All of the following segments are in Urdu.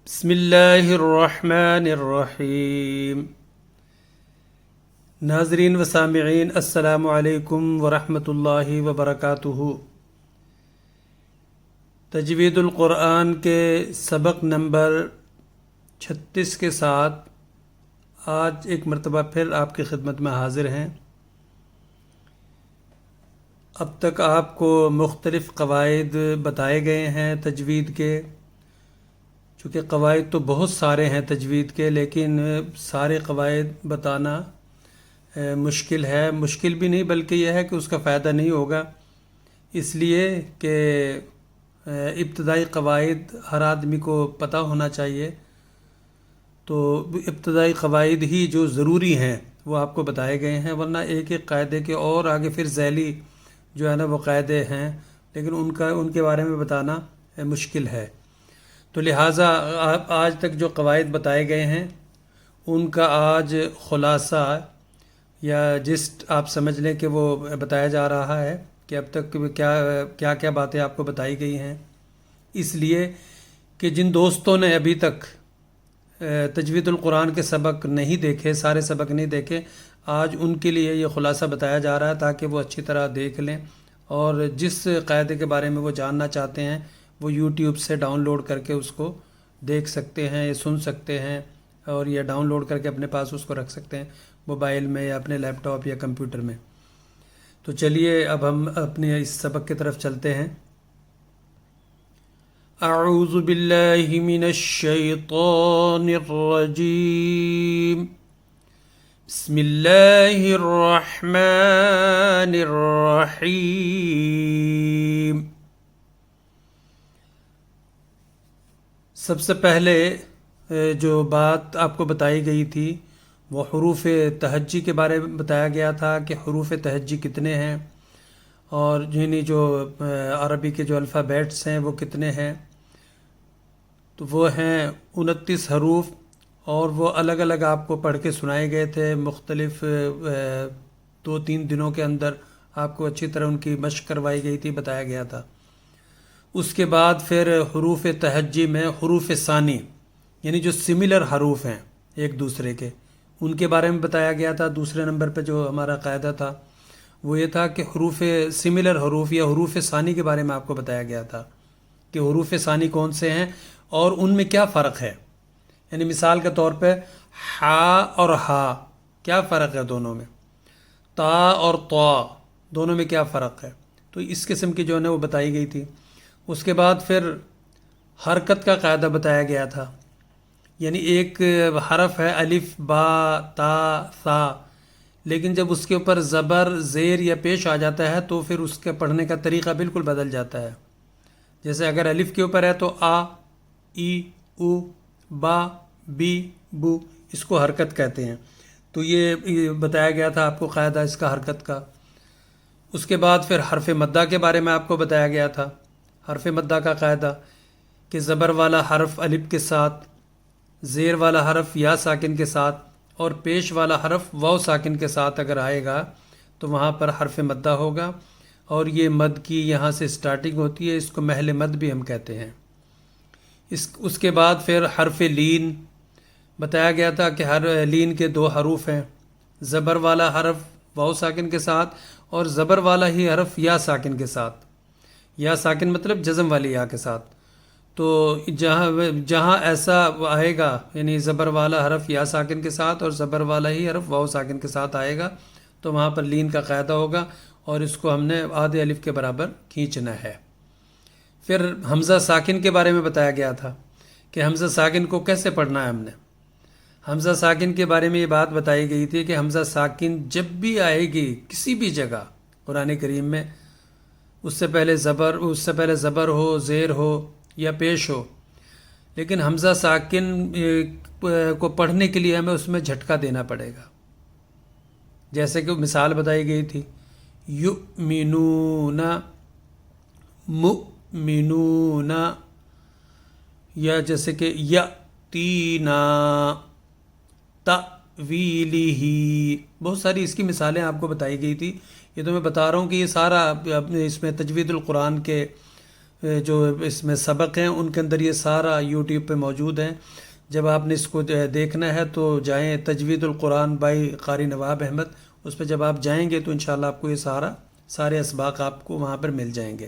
بسم اللہ الرحمن الرحیم۔ ناظرین و سامعین، السلام علیکم ورحمۃ اللہ وبرکاتہ۔ تجوید القرآن کے سبق نمبر 36 کے ساتھ آج ایک مرتبہ پھر آپ کی خدمت میں حاضر ہیں۔ اب تک آپ کو مختلف قواعد بتائے گئے ہیں تجوید کے، چونکہ قواعد تو بہت سارے ہیں تجوید کے، لیکن سارے قواعد بتانا مشکل ہے۔ مشکل بھی نہیں، بلکہ یہ ہے کہ اس کا فائدہ نہیں ہوگا، اس لیے کہ ابتدائی قواعد ہر آدمی کو پتہ ہونا چاہیے۔ تو ابتدائی قواعد ہی جو ضروری ہیں وہ آپ کو بتائے گئے ہیں، ورنہ ایک ایک قاعدے کے اور آگے پھر ذیلی جو ہے نا وہ قاعدے ہیں، لیکن ان کے بارے میں بتانا مشکل ہے۔ تو لہٰذا آج تک جو قواعد بتائے گئے ہیں ان کا آج خلاصہ یا جسٹ آپ سمجھ لیں کہ وہ بتایا جا رہا ہے کہ اب تک کیا باتیں آپ کو بتائی گئی ہیں، اس لیے کہ جن دوستوں نے ابھی تک تجوید القرآن کے سبق نہیں دیکھے، سارے سبق نہیں دیکھے، آج ان کے لیے یہ خلاصہ بتایا جا رہا ہے تاکہ وہ اچھی طرح دیکھ لیں، اور جس قاعدے کے بارے میں وہ جاننا چاہتے ہیں وہ یوٹیوب سے ڈاؤن لوڈ کر کے اس کو دیکھ سکتے ہیں یا سن سکتے ہیں، اور یہ ڈاؤن لوڈ کر کے اپنے پاس اس کو رکھ سکتے ہیں موبائل میں یا اپنے لیپ ٹاپ یا کمپیوٹر میں۔ تو چلیے اب ہم اپنے اس سبق کی طرف چلتے ہیں۔ اعوذ باللہ من الشیطان الرجیم، بسم اللہ الرحمن الرحیم۔ سب سے پہلے جو بات آپ کو بتائی گئی تھی وہ حروف تہجی کے بارے میں بتایا گیا تھا کہ حروف تہجی کتنے ہیں، اور یعنی جو عربی کے جو الفابیٹس ہیں وہ کتنے ہیں۔ تو وہ ہیں 29 حروف، اور وہ الگ الگ آپ کو پڑھ کے سنائے گئے تھے مختلف 2-3 دنوں کے اندر، آپ کو اچھی طرح ان کی مشق کروائی گئی تھی، بتایا گیا تھا۔ اس کے بعد پھر حروف تہجی میں حروف ثانی، یعنی جو سملر حروف ہیں ایک دوسرے کے، ان کے بارے میں بتایا گیا تھا۔ دوسرے نمبر پہ جو ہمارا قاعدہ تھا وہ یہ تھا کہ حروف سملر حروف یا حروف ثانی کے بارے میں آپ کو بتایا گیا تھا کہ حروف ثانی کون سے ہیں اور ان میں کیا فرق ہے۔ یعنی مثال کے طور پہ ہا اور ہا، کیا فرق ہے دونوں میں؟ تا اور طا، دونوں میں کیا فرق ہے؟ تو اس قسم کی جو ہے نا وہ بتائی گئی تھی۔ اس کے بعد پھر حرکت کا قاعدہ بتایا گیا تھا، یعنی ایک حرف ہے الف با تا ثا، لیکن جب اس کے اوپر زبر زیر یا پیش آ جاتا ہے تو پھر اس کے پڑھنے کا طریقہ بالکل بدل جاتا ہے۔ جیسے اگر الف کے اوپر ہے تو آ، ای، او، با، بی، بو، اس کو حرکت کہتے ہیں۔ تو یہ بتایا گیا تھا آپ کو قاعدہ اس کا حرکت کا۔ اس کے بعد پھر حرف مدہ کے بارے میں آپ کو بتایا گیا تھا، حرف مدہ کا قاعدہ کہ زبر والا حرف الف کے ساتھ، زیر والا حرف یا ساکن کے ساتھ، اور پیش والا حرف واو ساکن کے ساتھ اگر آئے گا تو وہاں پر حرف مدہ ہوگا، اور یہ مد کی یہاں سے سٹارٹنگ ہوتی ہے، اس کو محل مد بھی ہم کہتے ہیں۔ اس کے بعد پھر حرف لین بتایا گیا تھا کہ ہر لین کے 2 حروف ہیں، زبر والا حرف واو ساکن کے ساتھ اور زبر والا ہی حرف یا ساکن کے ساتھ۔ یا ساکن مطلب جزم والی یا کے ساتھ۔ تو جہاں ایسا آئے گا، یعنی زبر والا حرف یا ساکن کے ساتھ اور زبر والا ہی حرف واو ساکن کے ساتھ آئے گا تو وہاں پر لین کا قاعدہ ہوگا، اور اس کو ہم نے آدھے الف کے برابر کھینچنا ہے۔ پھر حمزہ ساکن کے بارے میں بتایا گیا تھا کہ حمزہ ساکن کو کیسے پڑھنا ہے ہم نے۔ حمزہ ساکن کے بارے میں یہ بات بتائی گئی تھی کہ حمزہ ساکن جب بھی آئے گی کسی بھی جگہ قرآن کریم میں، اس سے پہلے زبر ہو، زیر ہو یا پیش ہو، لیکن حمزہ ساکن کو پڑھنے کے لیے ہمیں اس میں جھٹکا دینا پڑے گا۔ جیسے کہ مثال بتائی گئی تھی یؤمنون، مؤمنون، یا جیسے کہ یأتینا، تأویلہ، بہت ساری اس کی مثالیں آپ کو بتائی گئی تھی۔ یہ تو میں بتا رہا ہوں کہ یہ سارا اس میں تجوید القرآن کے جو اس میں سبق ہیں ان کے اندر یہ سارا یوٹیوب پہ موجود ہیں. جب آپ نے اس کو دیکھنا ہے تو جائیں تجوید القرآن بائی قاری نواب احمد، اس پہ جب آپ جائیں گے تو انشاءاللہ آپ کو یہ سارے اسباق آپ کو وہاں پر مل جائیں گے.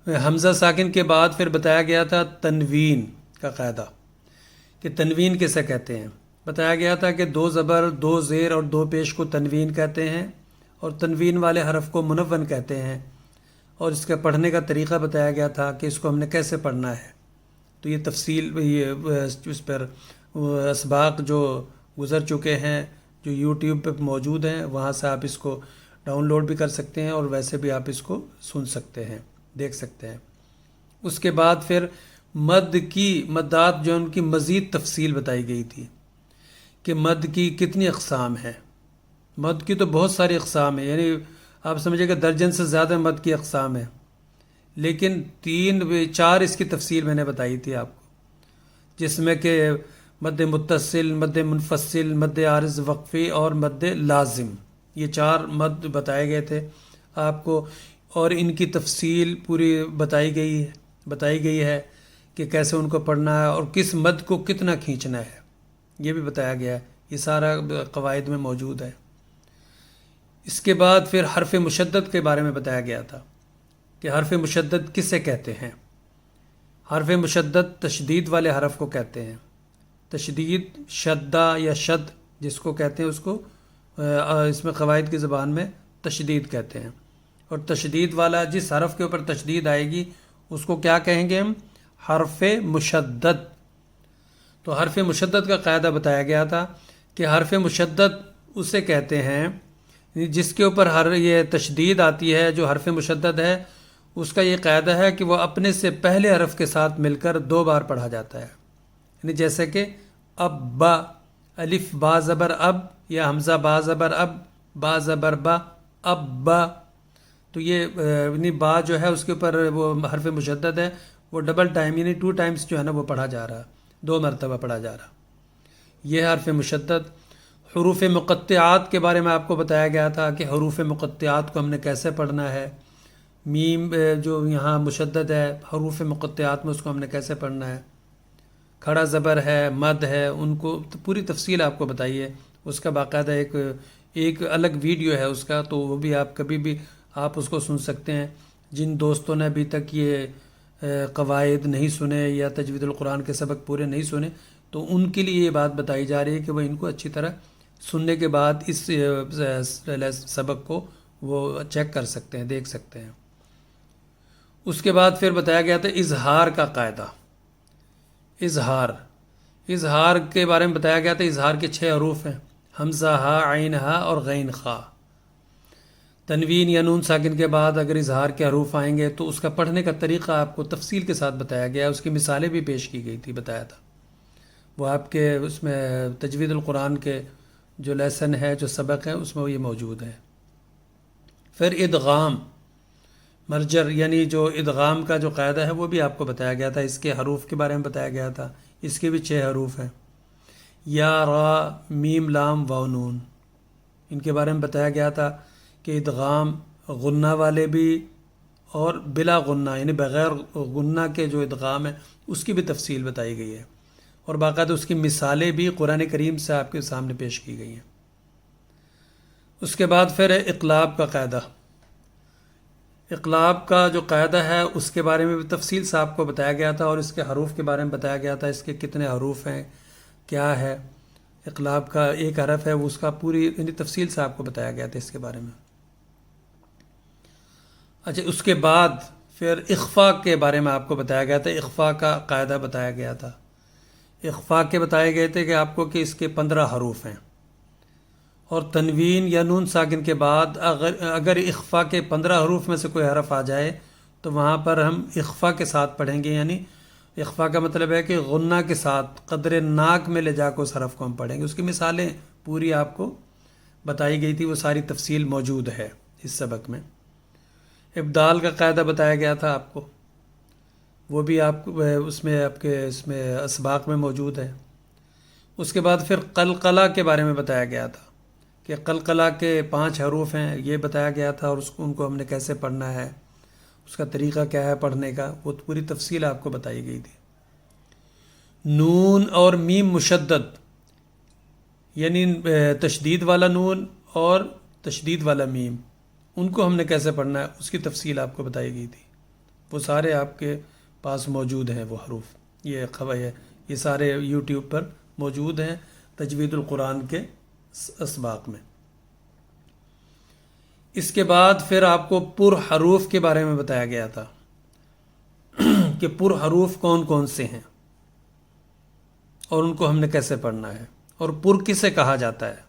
حمزہ ساکن کے بعد پھر بتایا گیا تھا تنوین کا قاعدہ کہ تنوین کسے کہتے ہیں. بتایا گیا تھا کہ 2 زبر 2 زیر اور 2 پیش کو تنوین کہتے ہیں، اور تنوین والے حرف کو منون کہتے ہیں. اور اس کا پڑھنے کا طریقہ بتایا گیا تھا کہ اس کو ہم نے کیسے پڑھنا ہے. تو یہ تفصیل یہ اس پر اسباق جو گزر چکے ہیں جو یوٹیوب پہ موجود ہیں، وہاں سے آپ اس کو ڈاؤن لوڈ بھی کر سکتے ہیں اور ویسے بھی آپ اس کو سن سکتے ہیں، دیکھ سکتے ہیں. اس کے بعد پھر مدات جو ان کی مزید تفصیل بتائی گئی تھی کہ مد کی کتنی اقسام ہیں. مد کی تو بہت ساری اقسام ہیں، یعنی آپ سمجھے کہ درجن سے زیادہ مد کی اقسام ہیں، لیکن 4 اس کی تفصیل میں نے بتائی تھی آپ کو، جس میں کہ مد متصل، مد منفصل، مد عارض وقفی اور مد لازم، یہ 4 مد بتائے گئے تھے آپ کو. اور ان کی تفصیل پوری بتائی گئی ہے کہ کیسے ان کو پڑھنا ہے اور کس مد کو کتنا کھینچنا ہے، یہ بھی بتایا گیا ہے. یہ سارا قواعد میں موجود ہے. اس کے بعد پھر حرف مشدد کے بارے میں بتایا گیا تھا کہ حرف مشدد کسے کہتے ہیں. حرف مشدد تشدید والے حرف کو کہتے ہیں. تشدید شدہ یا شد جس کو کہتے ہیں، اس کو اس میں قواعد کی زبان میں تشدید کہتے ہیں. اور تشدید والا جس حرف کے اوپر تشدید آئے گی اس کو کیا کہیں گے ہم؟ حرف مشدد. تو حرف مشدد کا قاعدہ بتایا گیا تھا کہ حرف مشدد اسے کہتے ہیں جس کے اوپر یہ تشدید آتی ہے. جو حرف مشدد ہے اس کا یہ قاعدہ ہے کہ وہ اپنے سے پہلے حرف کے ساتھ مل کر 2 بار پڑھا جاتا ہے. یعنی جیسے کہ اب با، الف با زبر اب، یا حمزہ با زبر اب، با زبر با، اب با. تو یہ یعنی با جو ہے اس کے اوپر وہ حرف مشدد ہے، وہ ڈبل ٹائم یعنی 2 ٹائمز جو ہے نا وہ پڑھا جا رہا، 2 مرتبہ پڑھا جا رہا. یہ حرف مشدد. حروف مقطعات کے بارے میں آپ کو بتایا گیا تھا کہ حروف مقطعات کو ہم نے کیسے پڑھنا ہے. میم جو یہاں مشدد ہے حروف مقطعات میں، اس کو ہم نے کیسے پڑھنا ہے. کھڑا زبر ہے، مد ہے، ان کو پوری تفصیل آپ کو بتائیے. اس کا باقاعدہ ایک الگ ویڈیو ہے اس کا، تو وہ بھی آپ کبھی بھی آپ اس کو سن سکتے ہیں. جن دوستوں نے ابھی تک یہ قواعد نہیں سنے یا تجوید القرآن کے سبق پورے نہیں سنے، تو ان کے لیے یہ بات بتائی جا رہی ہے کہ وہ ان کو اچھی طرح سننے کے بعد اس سبق کو وہ چیک کر سکتے ہیں، دیکھ سکتے ہیں. اس کے بعد پھر بتایا گیا تھا اظہار کا قاعدہ. اظہار کے بارے میں بتایا گیا تھا. اظہار کے 6 حروف ہیں: حمزہ، ہا، عین، ہا اور غین خا. تنوین یا نون ساکن کے بعد اگر اظہار کے حروف آئیں گے تو اس کا پڑھنے کا طریقہ آپ کو تفصیل کے ساتھ بتایا گیا. اس کی مثالیں بھی پیش کی گئی تھی، بتایا تھا. وہ آپ کے اس میں تجوید القرآن کے جو لیسن ہے، جو سبق ہیں، اس میں یہ موجود ہے. پھر ادغام مرجر یعنی جو ادغام کا جو قاعدہ ہے وہ بھی آپ کو بتایا گیا تھا. اس کے حروف کے بارے میں بتایا گیا تھا. اس کے بھی 6 حروف ہیں: یا، را، میم، لام، واو، نون. ان کے بارے میں بتایا گیا تھا کہ ادغام غنہ والے بھی اور بلا غنہ یعنی بغیر غنہ کے جو ادغام ہے اس کی بھی تفصیل بتائی گئی ہے، اور باقاعدہ اس کی مثالیں بھی قرآن کریم سے آپ کے سامنے پیش کی گئی ہیں. اس کے بعد پھر اقلاب کا قاعدہ. اقلاب کا جو قاعدہ ہے اس کے بارے میں بھی تفصیل سے آپ کو بتایا گیا تھا، اور اس کے حروف کے بارے میں بتایا گیا تھا. اس کے کتنے حروف ہیں، کیا ہے. اقلاب کا ایک حرف ہے، وہ اس کا پوری یعنی تفصیل سے آپ کو بتایا گیا تھا اس کے بارے میں. اچھا، اس کے بعد پھر اخفاء کے بارے میں آپ کو بتایا گیا تھا. اخفاء کا قاعدہ بتایا گیا تھا. اخفاء کے بتائے گئے تھے کہ آپ کو کہ اس کے 15 حروف ہیں، اور تنوین یا نون ساکن کے بعد اگر اخفاء کے 15 حروف میں سے کوئی حرف آ جائے تو وہاں پر ہم اخفاء کے ساتھ پڑھیں گے. یعنی اخفاء کا مطلب ہے کہ غنہ کے ساتھ قدر ناک میں لے جا کے اس حرف کو ہم پڑھیں گے. اس کی مثالیں پوری آپ کو بتائی گئی تھی، وہ ساری تفصیل موجود ہے اس سبق میں. ابدال کا قاعدہ بتایا گیا تھا آپ کو، وہ بھی آپ اس میں آپ کے اس میں اسباق میں موجود ہے. اس کے بعد پھر قلقلہ کے بارے میں بتایا گیا تھا کہ قلقلہ کے 5 حروف ہیں، یہ بتایا گیا تھا، اور ان کو ہم نے کیسے پڑھنا ہے. اس کا طریقہ کیا ہے پڑھنے کا، وہ پوری تفصیل آپ کو بتائی گئی تھی۔ نون اور میم مشدد، یعنی تشدید والا نون اور تشدید والا میم، ان کو ہم نے کیسے پڑھنا ہے اس کی تفصیل آپ کو بتائی گئی تھی۔ وہ سارے آپ کے پاس موجود ہیں، وہ حروف، یہ سارے یوٹیوب پر موجود ہیں تجوید القرآن کے اسباق میں۔ اس کے بعد پھر آپ کو پر حروف کے بارے میں بتایا گیا تھا کہ پر حروف کون کون سے ہیں اور ان کو ہم نے کیسے پڑھنا ہے، اور پر کسے کہا جاتا ہے۔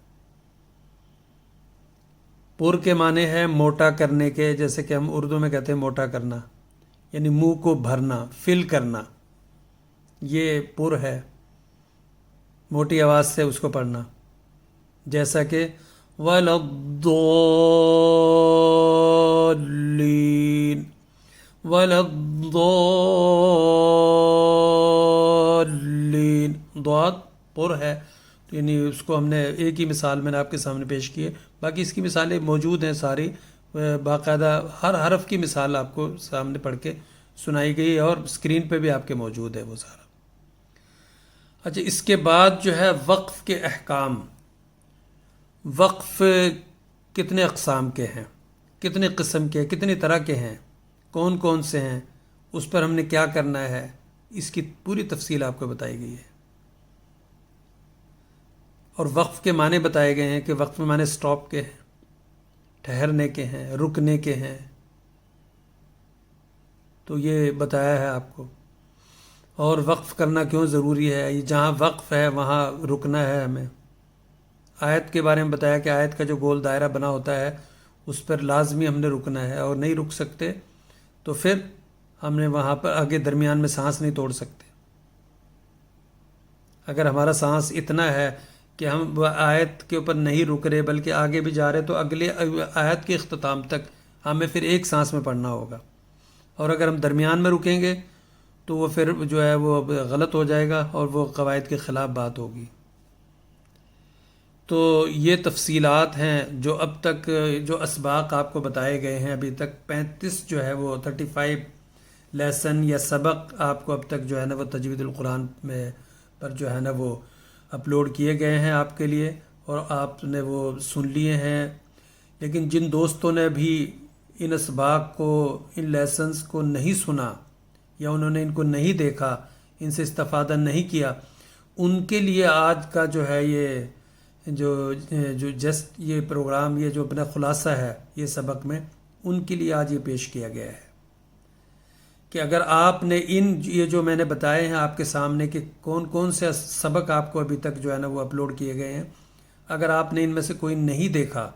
پر کے معنی ہے موٹا کرنے کے، جیسے کہ ہم اردو میں کہتے ہیں موٹا کرنا، یعنی منہ کو بھرنا، فل کرنا، یہ پر ہے، موٹی آواز سے اس کو پڑھنا، جیسا کہ وَلَضَّالِّينَ وَلَضَّالِّينَ، ضاد پر ہے، یعنی اس کو ہم نے ایک ہی مثال میں نے آپ کے سامنے پیش کی ہے، باقی اس کی مثالیں موجود ہیں ساری، باقاعدہ ہر حرف کی مثال آپ کو سامنے پڑھ کے سنائی گئی اور اسکرین پہ بھی آپ کے موجود ہے وہ سارا۔ اچھا، اس کے بعد جو ہے وقف کے احکام۔ وقف کتنے اقسام کے ہیں، کتنے قسم کے، کتنی طرح کے ہیں، کون کون سے ہیں، اس پر ہم نے کیا کرنا ہے، اس کی پوری تفصیل آپ کو بتائی گئی ہے۔ اور وقف کے معنی بتائے گئے ہیں کہ وقف کے معنی سٹاپ کے ہیں، ٹھہرنے کے ہیں، رکنے کے ہیں، تو یہ بتایا ہے آپ کو۔ اور وقف کرنا کیوں ضروری ہے، جہاں وقف ہے وہاں رکنا ہے ہمیں۔ آیت کے بارے میں بتایا کہ آیت کا جو گول دائرہ بنا ہوتا ہے اس پر لازمی ہم نے رکنا ہے، اور نہیں رک سکتے تو پھر ہم نے وہاں پر آگے درمیان میں سانس نہیں توڑ سکتے۔ اگر ہمارا سانس اتنا ہے کہ ہم آیت کے اوپر نہیں رک رہے بلکہ آگے بھی جا رہے تو اگلے آیت کے اختتام تک ہمیں پھر ایک سانس میں پڑھنا ہوگا، اور اگر ہم درمیان میں رکیں گے تو وہ پھر جو ہے وہ غلط ہو جائے گا اور وہ قواعد کے خلاف بات ہوگی۔ تو یہ تفصیلات ہیں جو اب تک جو اسباق آپ کو بتائے گئے ہیں، ابھی تک 35 جو ہے وہ 35 لیسن یا سبق آپ کو اب تک جو ہے نا وہ تجوید القرآن میں پر جو ہے نا وہ اپلوڈ کیے گئے ہیں آپ کے لیے، اور آپ نے وہ سن لیے ہیں۔ لیکن جن دوستوں نے بھی ان اسباق کو، ان لیسنز کو نہیں سنا یا انہوں نے ان کو نہیں دیکھا، ان سے استفادہ نہیں کیا، ان کے لیے آج کا جو ہے یہ جسٹ یہ پروگرام، یہ جو اپنا خلاصہ ہے یہ سبق میں، ان کے لیے آج یہ پیش کیا گیا ہے کہ اگر آپ نے یہ جو میں نے بتائے ہیں آپ کے سامنے کہ کون کون سے سبق آپ کو ابھی تک جو ہے نا وہ اپلوڈ کیے گئے ہیں، اگر آپ نے ان میں سے کوئی نہیں دیکھا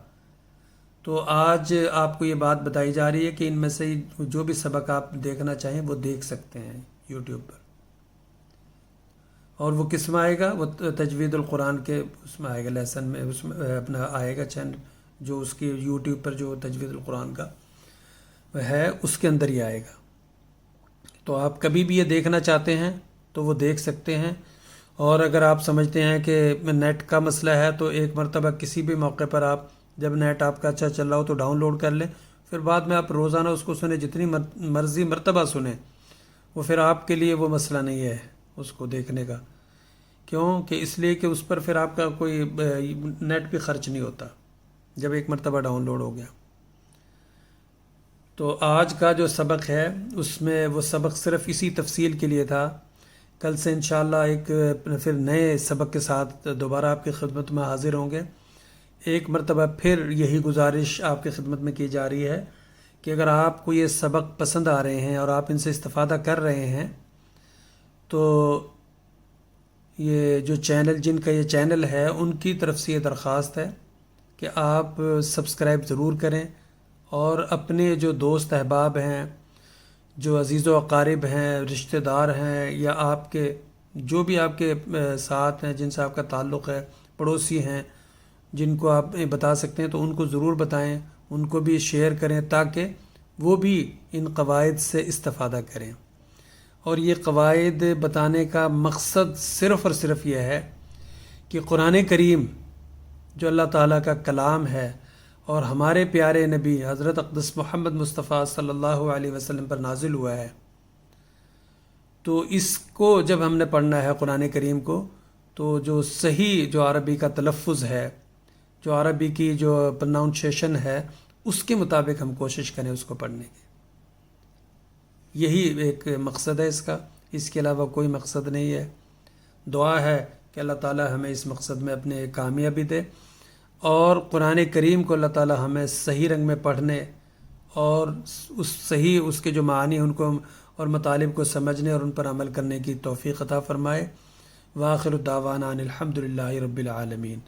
تو آج آپ کو یہ بات بتائی جا رہی ہے کہ ان میں سے جو بھی سبق آپ دیکھنا چاہیں وہ دیکھ سکتے ہیں یوٹیوب پر۔ اور وہ کس میں آئے گا، وہ تجوید القرآن کے اس میں آئے گا، لیسن میں اس میں اپنا آئے گا چینل، جو اس کی یوٹیوب پر جو تجوید القرآن کا ہے اس کے اندر ہی آئے گا۔ تو آپ کبھی بھی یہ دیکھنا چاہتے ہیں تو وہ دیکھ سکتے ہیں، اور اگر آپ سمجھتے ہیں کہ نیٹ کا مسئلہ ہے تو ایک مرتبہ کسی بھی موقع پر آپ جب نیٹ آپ کا اچھا چل رہا ہو تو ڈاؤن لوڈ کر لیں، پھر بعد میں آپ روزانہ اس کو سنیں، جتنی مرضی مرتبہ سنیں، وہ پھر آپ کے لیے وہ مسئلہ نہیں ہے اس کو دیکھنے کا۔ کیوں کہ اس لیے کہ اس پر پھر آپ کا کوئی نیٹ بھی خرچ نہیں ہوتا جب ایک مرتبہ ڈاؤن لوڈ ہو گیا۔ تو آج کا جو سبق ہے اس میں وہ سبق صرف اسی تفصیل کے لیے تھا۔ کل سے انشاءاللہ ایک پھر نئے سبق کے ساتھ دوبارہ آپ کی خدمت میں حاضر ہوں گے۔ ایک مرتبہ پھر یہی گزارش آپ کی خدمت میں کی جا رہی ہے کہ اگر آپ کو یہ سبق پسند آ رہے ہیں اور آپ ان سے استفادہ کر رہے ہیں تو یہ جو چینل، جن کا یہ چینل ہے، ان کی طرف سے یہ درخواست ہے کہ آپ سبسکرائب ضرور کریں، اور اپنے جو دوست احباب ہیں، جو عزیز و اقارب ہیں، رشتہ دار ہیں، یا آپ کے جو بھی آپ کے ساتھ ہیں، جن سے آپ کا تعلق ہے، پڑوسی ہیں، جن کو آپ بتا سکتے ہیں تو ان کو ضرور بتائیں، ان کو بھی شیئر کریں تاکہ وہ بھی ان قواعد سے استفادہ کریں۔ اور یہ قواعد بتانے کا مقصد صرف اور صرف یہ ہے کہ قرآن کریم جو اللہ تعالیٰ کا کلام ہے اور ہمارے پیارے نبی حضرت اقدس محمد مصطفیٰ صلی اللہ علیہ وسلم پر نازل ہوا ہے، تو اس کو جب ہم نے پڑھنا ہے قرآن کریم کو، تو جو صحیح جو عربی کا تلفظ ہے، جو عربی کی جو پروناؤنسیشن ہے، اس کے مطابق ہم کوشش کریں اس کو پڑھنے کی۔ یہی ایک مقصد ہے اس کا، اس کے علاوہ کوئی مقصد نہیں ہے۔ دعا ہے کہ اللہ تعالی ہمیں اس مقصد میں اپنے کامیابی دے، اور قرآن کریم کو اللہ تعالی ہمیں صحیح رنگ میں پڑھنے اور اس کے جو معانی ان کو اور مطالب کو سمجھنے اور ان پر عمل کرنے کی توفیق عطا فرمائے۔ وآخر دعوانا ان الحمد للہ رب العالمین۔